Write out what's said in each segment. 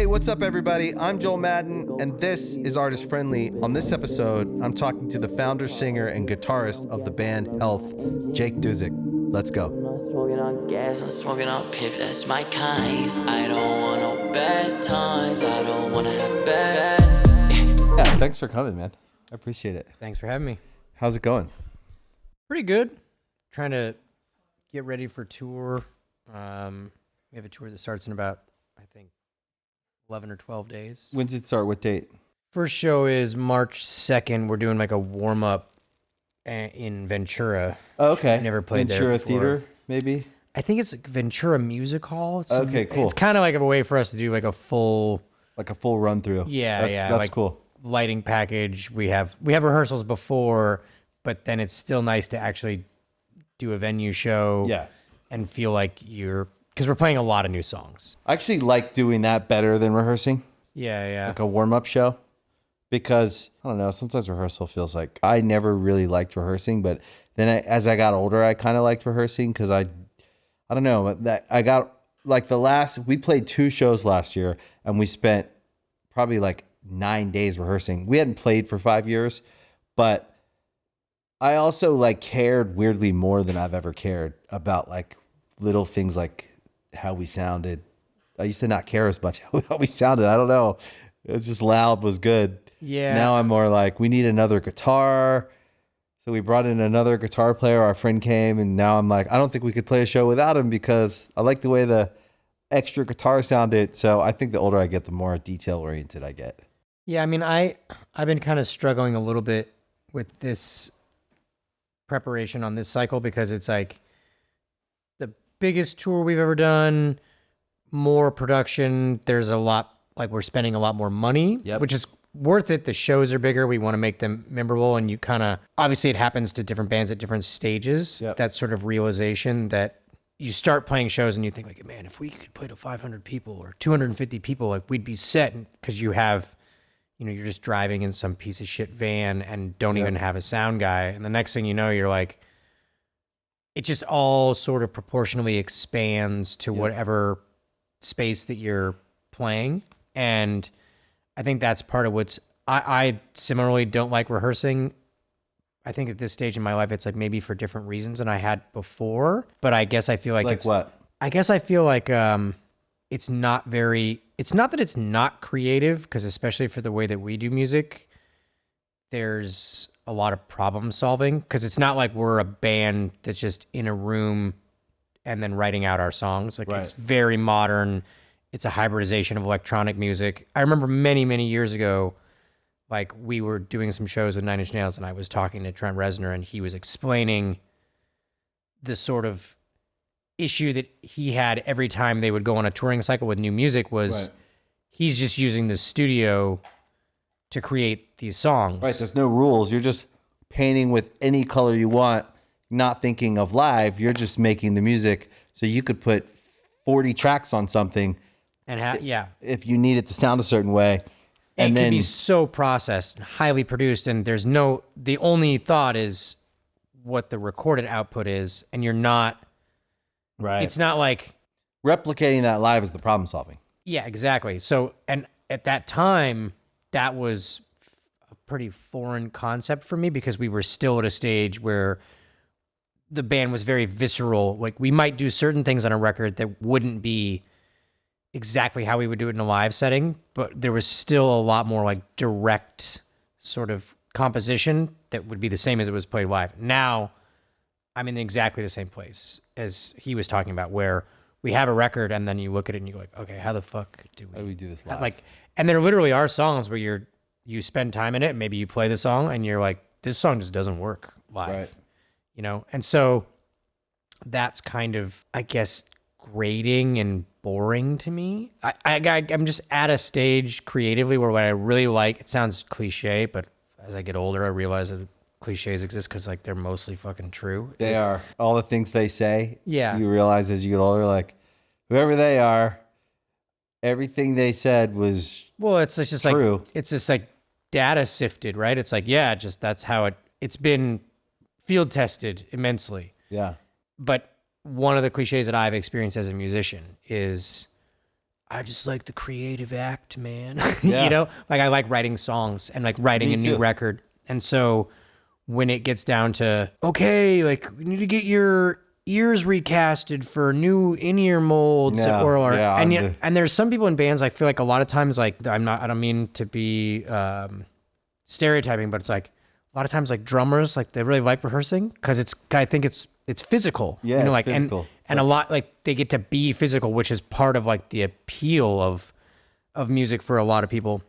what's up, everybody? I'm Joel Madden, and this is Artist Friendly. On this episode, I'm talking to the founder, singer, and guitarist of the band Health, Jake Duzsik. Let's go. I'm not smoking on gas, I'm smoking on piff, that's my kind. I don't want no bad times, I don't want to have bad. Yeah, thanks for coming, man. I appreciate it. Thanks for having me. How's it going? Pretty good. Trying to get ready for tour. We have a tour that starts in about, I think, 11 or 12 days. When's it start? What date? First show is March 2nd. We're doing like a warm-up in Ventura. Oh, okay. I've never played Ventura there before. Theater, maybe? I think it's like Ventura Music Hall. Okay, cool. It's kind of like a way for us to do like a full... Like a full run through. That's That's cool. Lighting package. We have rehearsals before, but then it's still nice to actually do a venue show. Yeah. And feel like because we're playing a lot of new songs. I actually like doing that better than rehearsing. Yeah. Like a warm-up show. Because, I don't know, sometimes rehearsal feels like... I never really liked rehearsing, but then as I got older, I kind of liked rehearsing because I don't know, that I got... Like we played 2 shows last year and we spent probably like 9 days rehearsing. We hadn't played for 5 years, but I also like cared weirdly more than I've ever cared about like little things like how we sounded. I used to not care as much how we sounded. I don't know. It's just loud was good. Yeah. Now I'm more like, we need another guitar. So we brought in another guitar player. Our friend came, and now I'm like, I don't think we could play a show without him because I like the way the extra guitar sounded. So I think the older I get, the more detail oriented I get. Yeah, I mean, I've been kind of struggling a little bit with this preparation on this cycle because it's like the biggest tour we've ever done, more production. There's a lot, like we're spending a lot more money, which is worth it. The shows are bigger. We want to make them memorable. And you kind of, obviously it happens to different bands at different stages. That sort of realization that you start playing shows and you think like, man, if we could play to 500 people or 250 people, like we'd be set, because you have, you're just driving in some piece of shit van and don't even have a sound guy. And the next thing you know, you're like, it just all sort of proportionally expands to whatever space that you're playing. And I think that's part of what's, I similarly don't like rehearsing. I think at this stage in my life, it's like maybe for different reasons than I had before, but I guess I feel like it's what? I guess I feel like it's not that it's not creative, because especially for the way that we do music, there's a lot of problem solving, because it's not like we're a band that's just in a room and then writing out our songs. Like it's very modern. It's a hybridization of electronic music. I remember many, many years ago, like we were doing some shows with 9 Inch Nails and I was talking to Trent Reznor and he was explaining the sort of issue that he had every time they would go on a touring cycle with new music was he's just using the studio to create these songs. Right, there's no rules. You're just painting with any color you want, not thinking of live. You're just making the music so you could put 40 tracks on something. And if you need it to sound a certain way. And then it can be so processed and highly produced, and the only thought is what the recorded output is, and you're not, it's not like replicating that live is the problem solving. Yeah, exactly. So, and at that time, that was a pretty foreign concept for me, because we were still at a stage where the band was very visceral. Like we might do certain things on a record that wouldn't be exactly how we would do it in a live setting, but there was still a lot more like direct sort of composition that would be the same as it was played live. Now I'm in exactly the same place as he was talking about, where we have a record and then you look at it and you go like, okay, how the fuck do we do this live? Like, and there literally are songs where you spend time in it, and maybe you play the song and you're like, this song just doesn't work live, and so that's kind of, I guess, grating and boring to me. I'm just at a stage creatively where what I really like, it sounds cliche, but as I get older, I realize that cliches exist because like they're mostly fucking true. They are. All the things they say, you realize as you get older, like whoever they are, everything they said was it's just true. Like, it's just like data sifted, right? It's like, just that's how it's been field tested immensely. Yeah. But one of the cliches that I've experienced as a musician is I just like the creative act, man. Yeah. You know, like I like writing songs and like writing Me a new too. record. And so when it gets down to, okay, like we need to get your ears recasted for new in-ear molds Yeah, or yeah, and I'm the- and there's some people in bands I feel like a lot of times like I don't mean to be stereotyping, but it's like a lot of times like drummers like they really like rehearsing because I think it's physical. Yeah, you know, it's like physical. and a lot like they get to be physical, which is part of like the appeal of music for a lot of people.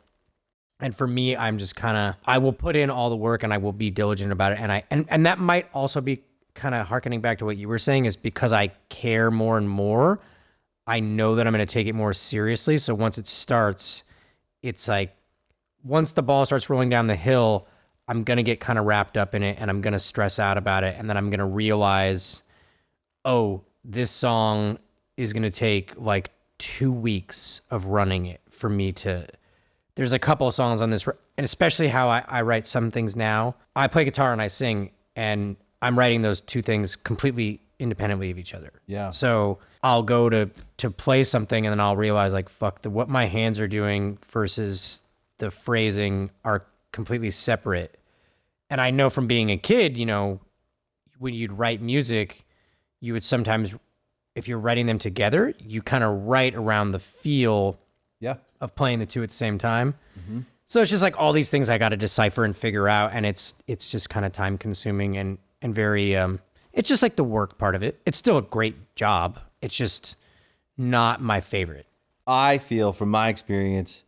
And for me, I'm just kind of I will put in all the work and I will be diligent about it. And that might also be kind of harkening back to what you were saying is because I care more and more, I know that I'm going to take it more seriously. So once it starts, it's like once the ball starts rolling down the hill, I'm going to get kind of wrapped up in it and I'm going to stress out about it. And then I'm going to realize, oh, this song is going to take like 2 weeks of running it for me to. There's a couple of songs on this, and especially how I write some things now. I play guitar and I sing, and I'm writing those two things completely independently of each other. Yeah. So I'll go to play something, and then I'll realize like, fuck, what my hands are doing versus the phrasing are completely separate. And I know from being a kid, you know, when you'd write music, you would sometimes, if you're writing them together, you kind of write around the feel Yeah. of playing the two at the same time. So it's just like all these things I got to decipher and figure out. And it's just kind of time consuming and very, it's just like the work part of it. It's still a great job. It's just not my favorite. I feel from my experience,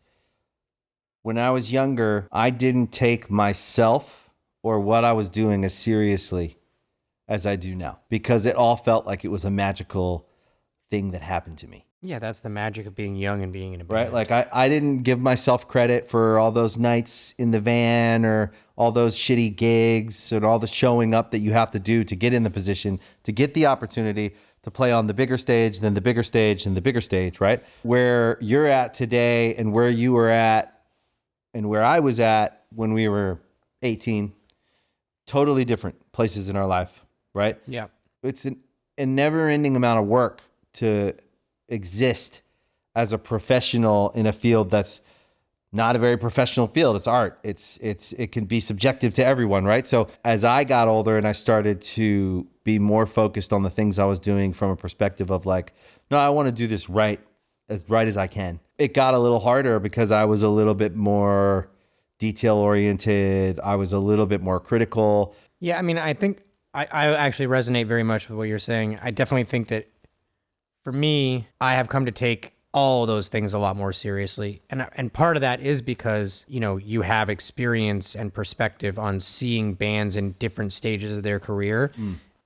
when I was younger, I didn't take myself or what I was doing as seriously as I do now because it all felt like it was a magical thing that happened to me. Yeah, that's the magic of being young and being in a band. Right? Like I didn't give myself credit for all those nights in the van or all those shitty gigs and all the showing up that you have to do to get in the position, to get the opportunity to play on the bigger stage, then the bigger stage, and the bigger stage, right? Where you're at today and where you were at and where I was at when we were 18, totally different places in our life, right? Yeah. It's a never-ending amount of work to exist as a professional in a field that's not a very professional field. It's art. It can be subjective to everyone, right? So as I got older and I started to be more focused on the things I was doing from a perspective of like, no, I want to do this right as I can. It got a little harder because I was a little bit more detail oriented. I was a little bit more critical. Yeah, I mean, I think I actually resonate very much with what you're saying. I definitely think that for me, I have come to take all of those things a lot more seriously. And part of that is because, you know, you have experience and perspective on seeing bands in different stages of their career.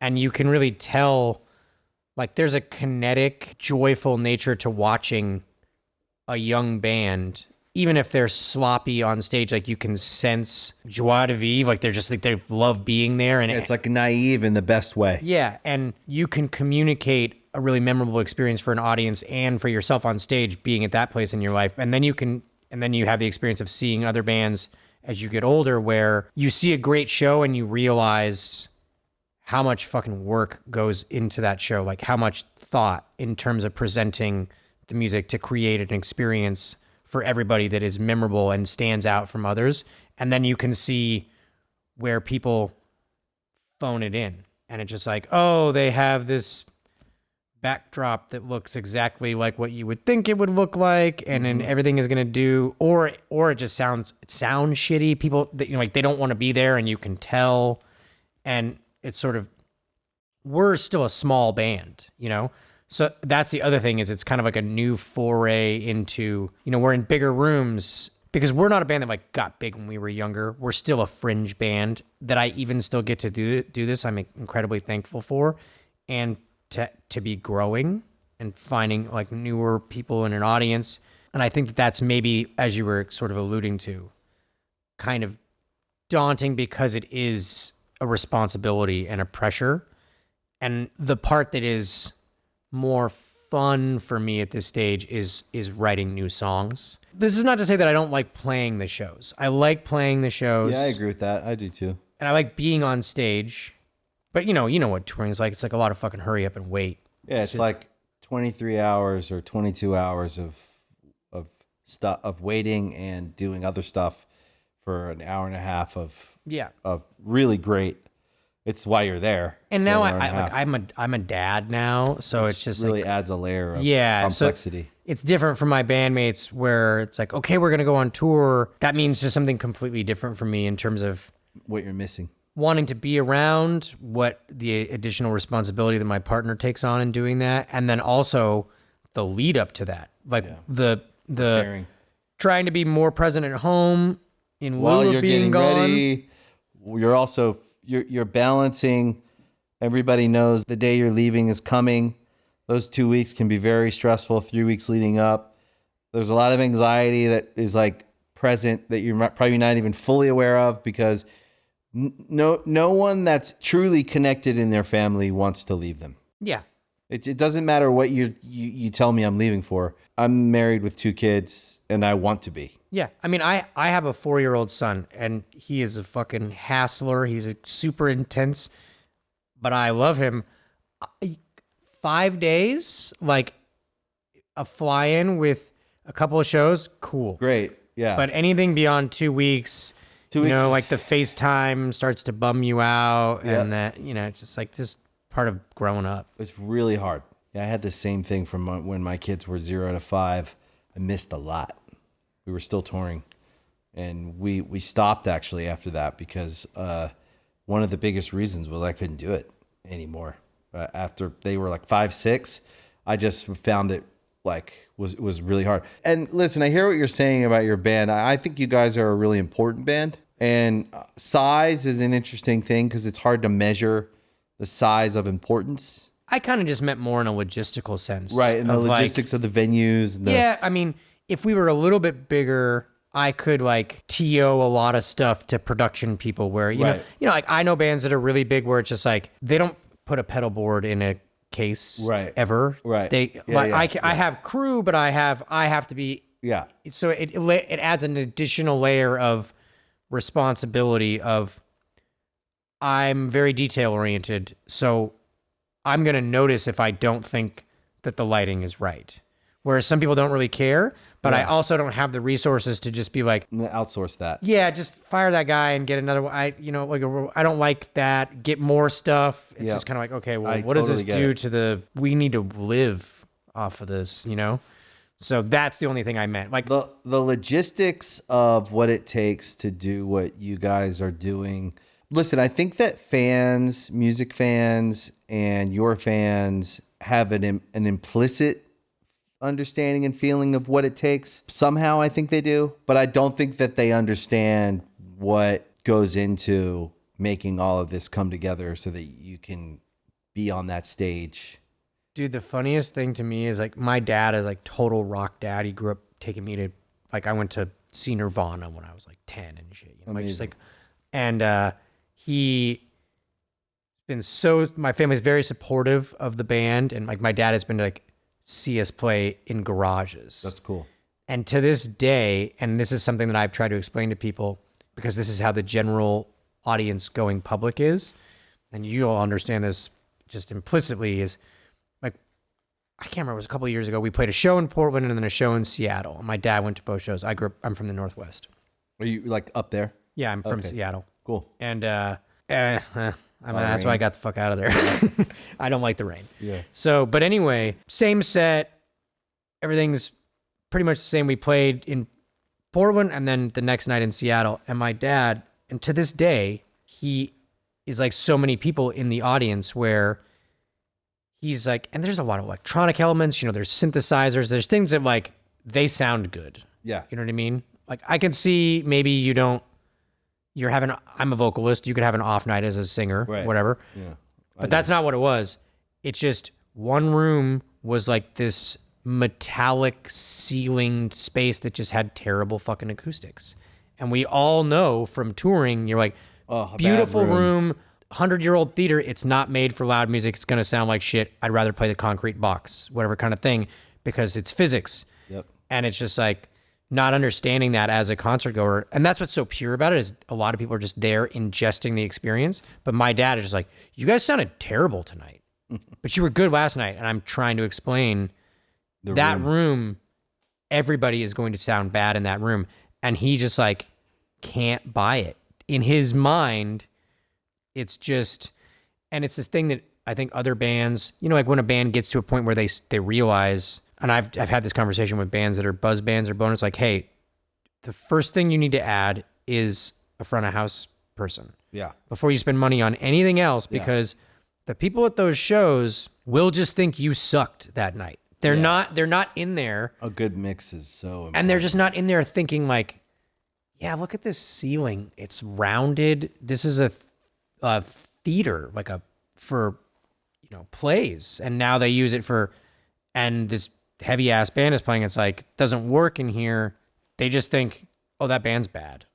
And you can really tell, like, there's a kinetic, joyful nature to watching a young band. Even if they're sloppy on stage, like you can sense joie de vivre, like they're just like they love being there. And It's like naive in the best way. yeah, and you can communicate a really memorable experience for an audience and for yourself on stage being at that place in your life. And then you have the experience of seeing other bands as you get older where you see a great show and you realize how much fucking work goes into that show, like how much thought in terms of presenting the music to create an experience for everybody that is memorable and stands out from others. And then you can see where people phone it in. And it's just like, oh, they have this backdrop that looks exactly like what you would think it would look like, and then everything is gonna do, or it just sounds shitty. People, you know, like they don't want to be there, and you can tell. And it's sort of, we're still a small band, you know. So that's the other thing is it's kind of like a new foray into, you know, we're in bigger rooms because we're not a band that like got big when we were younger. We're still a fringe band that I even still get to do this. I'm incredibly thankful for, and to be growing and finding like newer people in an audience. And I think that that's maybe, as you were sort of alluding to, kind of daunting because it is a responsibility and a pressure. And the part that is more fun for me at this stage is writing new songs. This is not to say that I don't like playing the shows. I like playing the shows. Yeah, I agree with that. I do too. And I like being on stage. But you know what touring is like. It's like a lot of fucking hurry up and wait. Yeah, it's like 23 hours or 22 hours of stuff of waiting and doing other stuff for an hour and a half of really great. It's why you're there. And It's now an hour and a half. I'm a dad now, so it's just really like, adds a layer of so complexity. it's different from my bandmates where it's like, okay, we're gonna go on tour. That means just something completely different for me in terms of What you're missing. wanting to be around, what the additional responsibility that my partner takes on in doing that, and then also the lead up to that, like the Preparing. trying to be more present at home in While lieu you're of being getting gone. ready, you're also you're balancing. Everybody knows the day you're leaving is coming. Those 2 weeks can be very stressful. 3 weeks leading up, there's a lot of anxiety that is like present that you're probably not even fully aware of, because no one that's truly connected in their family wants to leave them. Yeah. It doesn't matter what you tell me I'm leaving for. I'm married with 2 kids and I want to be. Yeah. I mean, I have a 4-year-old son and he is a fucking hassler. He's a super intense, but I love him. 5 days, like a fly-in with a couple of shows, cool. Great. Yeah. But anything beyond 2 weeks, 2 weeks. like the FaceTime starts to bum you out, and that, just like this part of growing up. It's really hard. Yeah, I had the same thing from when my kids were 0 to 5. I missed a lot. We were still touring, and we stopped actually after that because one of the biggest reasons was I couldn't do it anymore. After they were like 5, 6, I just found it like was really hard. And listen, I hear what you're saying about your band. I think you guys are a really important band, and size is an interesting thing because it's hard to measure the size of importance. I kind of just meant more in a logistical sense. Right, and the of logistics of the venues. And yeah, I mean, if we were a little bit bigger, I could like TO a lot of stuff to production people where, you know, like I know bands that are really big where it's just like, they don't put a pedal board in a case ever. Right. They, I have crew, but I have to be, so it adds an additional layer of responsibility of, I'm very detail oriented. So I'm going to notice if I don't think that the lighting is right. Whereas some people don't really care, but I also don't have the resources to just be like, outsource that. yeah, just fire that guy and get another one. I don't like that. Get more stuff. It's just kind of like, okay, well, what does this do to we need to live off of this, So that's the only thing I meant. Like the logistics of what it takes to do what you guys are doing. Listen, I think that fans, music fans, and your fans have an implicit understanding and feeling of what it takes. Somehow I think they do, but I don't think that they understand what goes into making all of this come together so that you can be on that stage. Dude, the funniest thing to me is like my dad is like total rock dad. He grew up taking me to, like, I went to see Nirvana when I was like 10 and shit. Like just like, and he been my family's very supportive of the band, and like my dad has been to like see us play in garages. That's cool. And to this day, and this is something that I've tried to explain to people because this is how the general audience going public is, and you all understand this just implicitly, is like, I can't remember, it was a couple of years ago, we played a show in Portland and then a show in Seattle. My dad went to both shows. I'm from the Northwest. Are you like up there? Yeah, I'm from Seattle. Cool. And that's why I got the fuck out of there. I don't like the rain. Yeah. So, but anyway, same set. Everything's pretty much the same. We played in Portland and then the next night in Seattle. And my dad, and to this day, he is like so many people in the audience where he's like, and there's a lot of electronic elements, there's synthesizers, there's things that like, they sound good. Yeah. You know what I mean? Like I can see maybe I'm a vocalist. You could have an off night as a singer, whatever. Yeah. But that's not what it was. It's just one room was like this metallic ceilinged space that just had terrible fucking acoustics. And we all know from touring, you're like, beautiful room, 100-year-old theater. It's not made for loud music. It's going to sound like shit. I'd rather play the concrete box, whatever kind of thing, because it's physics. Yep. And it's just like, not understanding that as a concert goer. And that's what's so pure about it, is a lot of people are just there ingesting the experience. But my dad is just like, you guys sounded terrible tonight, but you were good last night. And I'm trying to explain that room everybody is going to sound bad in that room. And he just like can't buy it. In his mind, it's just, and it's this thing that I think other bands, you know, like when a band gets to a point where they realize, and I've had this conversation with bands that are buzz bands or bonus, like, hey, the first thing you need to add is a front of house person. Yeah. Before you spend money on anything else, because the people at those shows will just think you sucked that night. They're not in there. A good mix is so important. And they're just not in there thinking like, yeah, look at this ceiling. It's rounded. This is a theater, like for, you know, plays. And now they use it for, and this heavy ass band is playing. It's like, doesn't work in here. They just think, oh, that band's bad.